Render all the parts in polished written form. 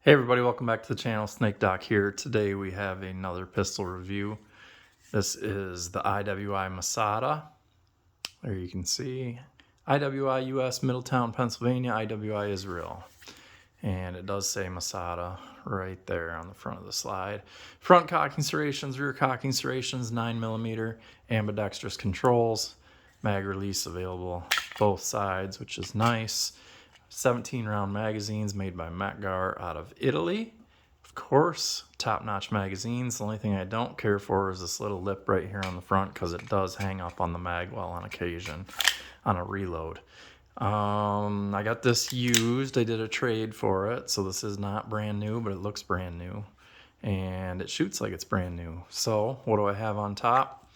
Hey everybody, welcome back to the channel. Snake Doc here. Today we have another pistol review. This is the IWI MASADA. There you can see IWI US Middletown, Pennsylvania, IWI Israel. And it does say MASADA right there on the front of the slide. Front cocking serrations, rear cocking serrations, 9mm, ambidextrous controls, mag release available both sides, which is nice. 17 round magazines made by Matgar out of Italy. Of course, top-notch magazines. The only thing I don't care for is this little lip right here on the front because it does hang up on the mag well on occasion on a reload. I got this used. I did a trade for it, so this is not brand new, but it looks brand new. And it shoots like it's brand new. So what do I have on top?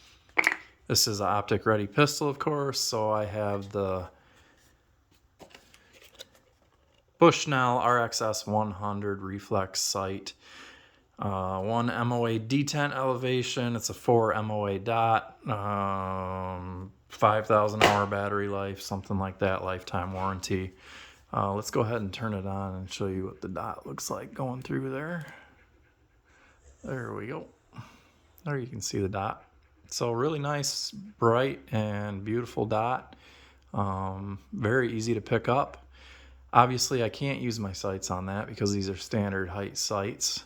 This is an optic ready pistol, of course, so I have the Bushnell RXS 100 reflex sight, 1 MOA detent elevation. It's a 4 MOA dot, 5,000 hour battery life, something like that, lifetime warranty. Let's go ahead and turn it on and show you what the dot looks like going through there. There we go. There you can see the dot. So really nice, bright, and beautiful dot. Very easy to pick up. Obviously, I can't use my sights on that because these are standard height sights.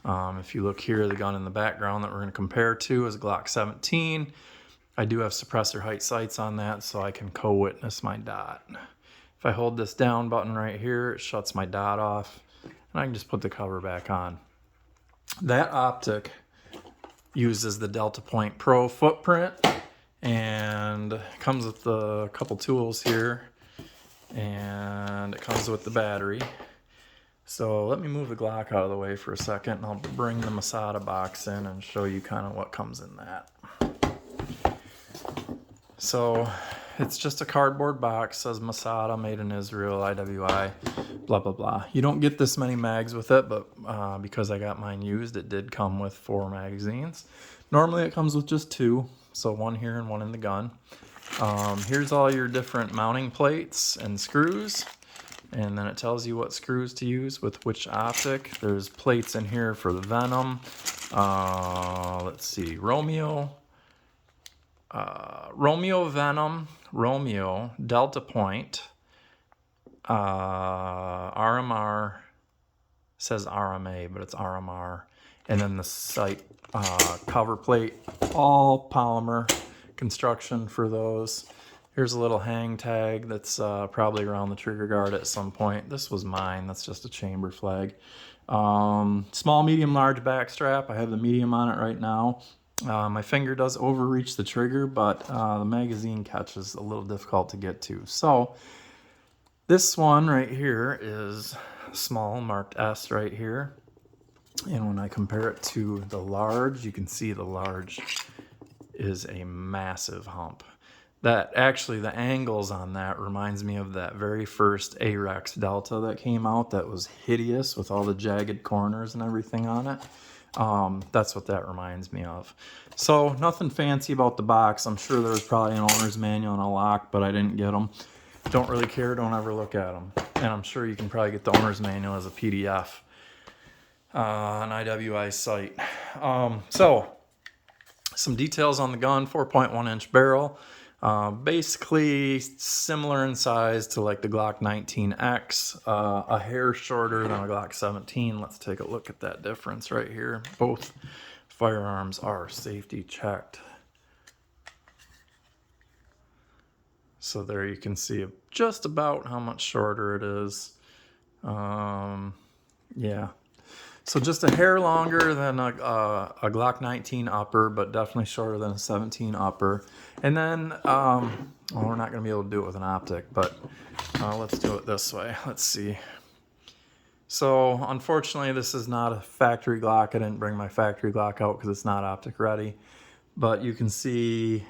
If you look here, the gun in the background that we're going to compare to is a Glock 17. I do have suppressor height sights on that, so I can co-witness my dot. If I hold this down button right here, it shuts my dot off, and I can just put the cover back on. That optic uses the Delta Point Pro footprint, and comes with a couple tools here. And it comes with the battery. So let me move the Glock out of the way for a second, and I'll bring the MASADA box in and show you kind of what comes in that. So it's just a cardboard box, says MASADA, made in Israel, IWI, blah blah blah. You don't get this many mags with it, but because I got mine used, it did come with 4 magazines. Normally it comes with just 2, so 1 here and 1 in the gun. Here's all your different mounting plates and screws, and then it tells you what screws to use with which optic. There's plates in here for the Venom, let's see, Romeo Venom, Romeo, Delta Point, RMR, says RMA, but it's RMR, and then the sight cover plate, all polymer construction for those. Here's a little hang tag that's probably around the trigger guard at some point. This was mine. That's just a chamber flag. Small, medium, large back strap. I have the medium on it right now. My finger does overreach the trigger, but the magazine catch is a little difficult to get to. So this one right here is small, marked S right here. And when I compare it to the large, you can see the large is a massive hump. That actually, the angles on that reminds me of that very first Arex Delta that came out that was hideous with all the jagged corners and everything on it. That's what that reminds me of. So nothing fancy about the box. I'm sure there was probably an owner's manual and a lock, but I didn't get them. Don't really care, don't ever look at them. And I'm sure you can probably get the owner's manual as a PDF on IWI's site. So some details on the gun: 4.1 inch barrel, basically similar in size to like the Glock 19X, a hair shorter than a Glock 17. Let's take a look at that difference right here. Both firearms are safety checked. So there you can see just about how much shorter it is. Yeah. So just a hair longer than a Glock 19 upper, but definitely shorter than a 17 upper. And then, well, we're not going to be able to do it with an optic, but let's do it this way. Let's see. So unfortunately, this is not a factory Glock. I didn't bring my factory Glock out because it's not optic ready. But you can see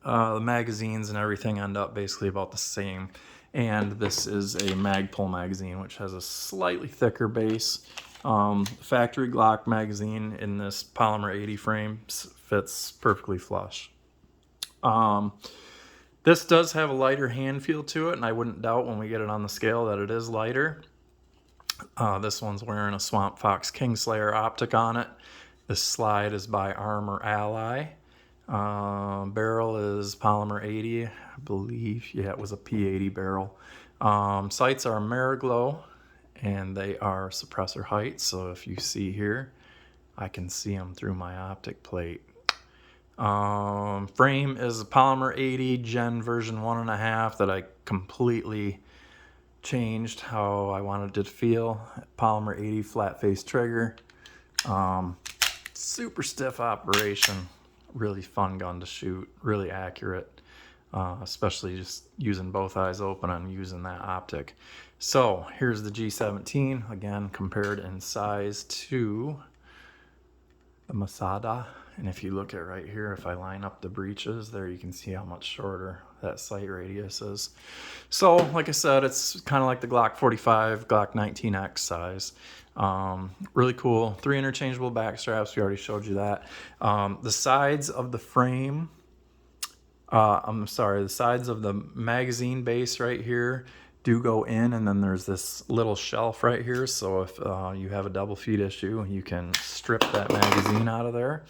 the magazines and everything end up basically about the same. And this is a Magpul magazine, which has a slightly thicker base. Factory Glock magazine in this polymer 80 frame fits perfectly flush. This does have a lighter hand feel to it, and I wouldn't doubt when we get it on the scale that it is lighter. This one's wearing a Swamp Fox Kingslayer optic on it. This slide is by Armor Ally. Barrel is polymer 80, I believe. Yeah, it was a P80 barrel. Sights are Mariglow, and they are suppressor height. So if you see here, I can see them through my optic plate. Frame is a polymer 80 Gen version 1.5 that I completely changed how I wanted it to feel. Polymer 80 flat face trigger. Super stiff operation. Really fun gun to shoot. Really accurate. Especially just using both eyes open and using that optic. So here's the G17. Again, compared in size to the Masada. And if you look at right here, if I line up the breeches there, you can see how much shorter that sight radius is. So like I said, it's kind of like the Glock 45, Glock 19X size. Really cool. 3 interchangeable back straps. We already showed you that. The sides of the frame, the sides of the magazine base right here do go in, and then there's this little shelf right here. So if you have a double feed issue, you can strip that magazine out of there.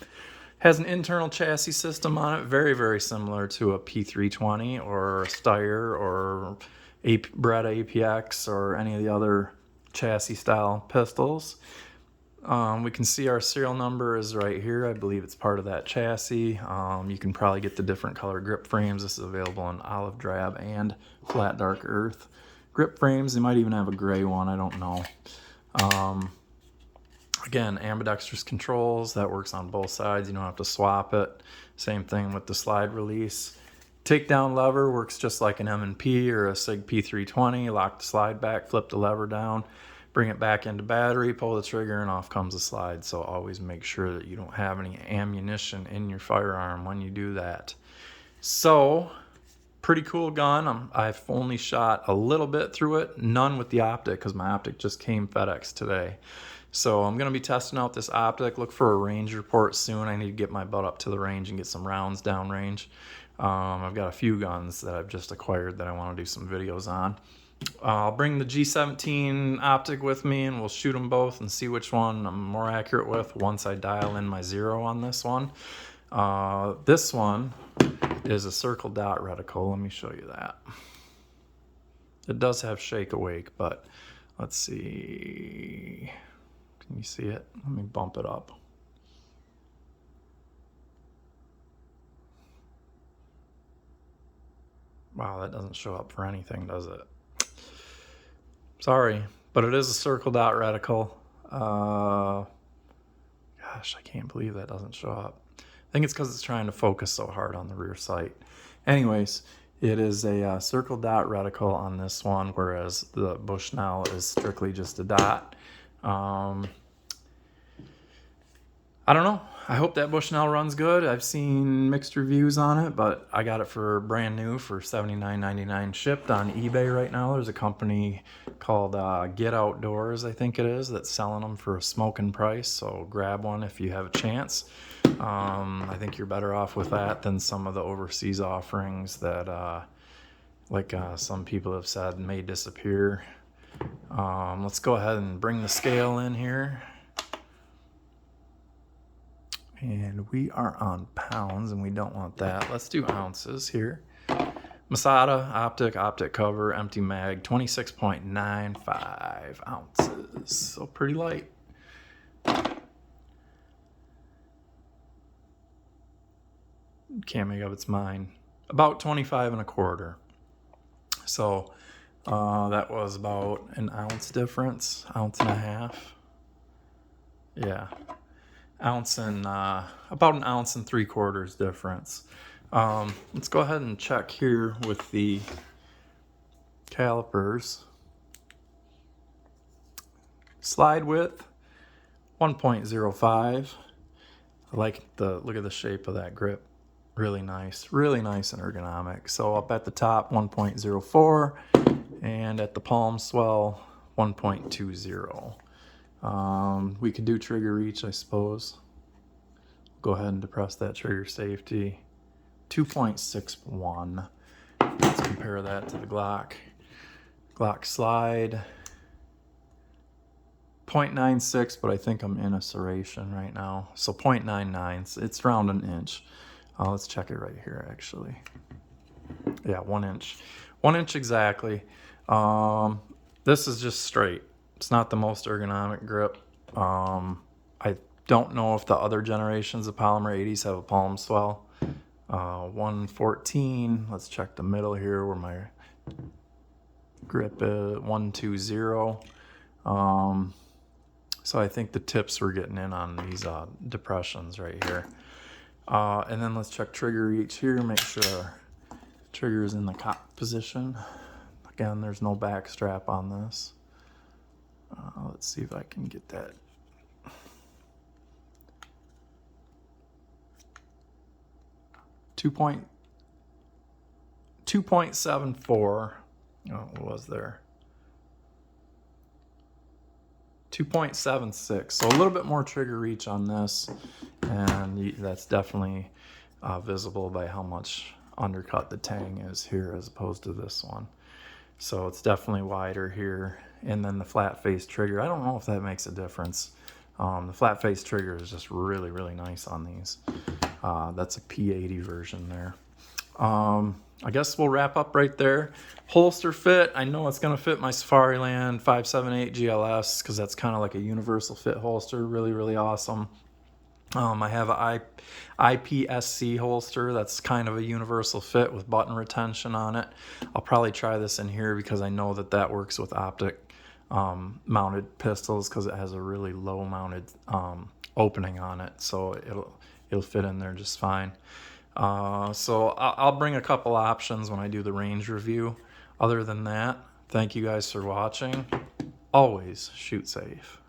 Has an internal chassis system on it, very, very similar to a P320 or a Steyr or Beretta APX or any of the other chassis style pistols. We can see our serial number is right here. I believe it's part of that chassis. You can probably get the different color grip frames. This is available in olive drab and flat dark earth grip frames. They might even have a gray one, I don't know. Again, ambidextrous controls, that works on both sides. You don't have to swap it. Same thing with the slide release. Takedown lever works just like an M&P or a SIG P320. Lock the slide back, flip the lever down, bring it back into battery, pull the trigger, and off comes the slide. So always make sure that you don't have any ammunition in your firearm when you do that. So, pretty cool gun. I've only shot a little bit through it, none with the optic because my optic just came FedEx today. So I'm going to be testing out this optic. Look for a range report soon. I need to get my butt up to the range and get some rounds down range. I've got a few guns that I've just acquired that I want to do some videos on. I'll bring the G17 optic with me and we'll shoot them both and see which one I'm more accurate with once I dial in my zero on this one. This one is a circle dot reticle. Let me show you that. It does have shake awake, but let's see. Can you see it? Let me bump it up. Wow, that doesn't show up for anything, does it? Sorry, but it is a circle dot reticle. Gosh, I can't believe that doesn't show up. I think it's because it's trying to focus so hard on the rear sight. Anyways, it is a circle dot reticle on this one, whereas the Bushnell is strictly just a dot. I don't know. I hope that Bushnell runs good. I've seen mixed reviews on it, but I got it for brand new for $79.99 shipped on eBay right now. There's a company called Get Outdoors, I think it is, that's selling them for a smoking price. So grab one if you have a chance. I think you're better off with that than some of the overseas offerings that, some people have said, may disappear. Let's go ahead and bring the scale in here. And we are on pounds, and we don't want that. Let's do ounces here. Masada, optic cover, empty mag, 26.95 ounces. So pretty light. Can't make up its mind. About 25 1/4. So that was about an ounce difference, ounce and a half. Yeah. Ounce and about an ounce and 3/4 difference. Let's go ahead and check here with the calipers. Slide width 1.05. I like look at the shape of that grip. Really nice and ergonomic. So up at the top 1.04 and at the palm swell 1.20. We could do trigger reach, I suppose. Go ahead and depress that trigger safety. 2.61. Let's compare that to the Glock. Glock slide. .96, but I think I'm in a serration right now. So 0.99, it's around an inch. Let's check it right here, actually. Yeah, 1 inch. 1 inch exactly. This is just straight. It's not the most ergonomic grip. I don't know if the other generations of polymer 80s have a palm swell. 114, let's check the middle here where my grip is, 120. So I think the tips we're getting in on these depressions right here. And then let's check trigger reach here, make sure our trigger is in the cock position. Again, there's no back strap on this. Let's see if I can get that. Two point 2.74. What was there? 2.76. So a little bit more trigger reach on this, and that's definitely visible by how much undercut the tang is here as opposed to this one. So it's definitely wider here. And then the flat face trigger, I don't know if that makes a difference. The flat face trigger is just really, really nice on these. That's a P80 version there. I guess we'll wrap up right there. Holster fit, I know it's going to fit my Safariland 578 GLS because that's kind of like a universal fit holster. Really, really awesome. I have a IPSC holster that's kind of a universal fit with button retention on it. I'll probably try this in here because I know that that works with optic mounted pistols because it has a really low mounted opening on it, so it'll fit in there just fine. So I'll bring a couple options when I do the range review. Other than that, thank you guys for watching. Always shoot safe.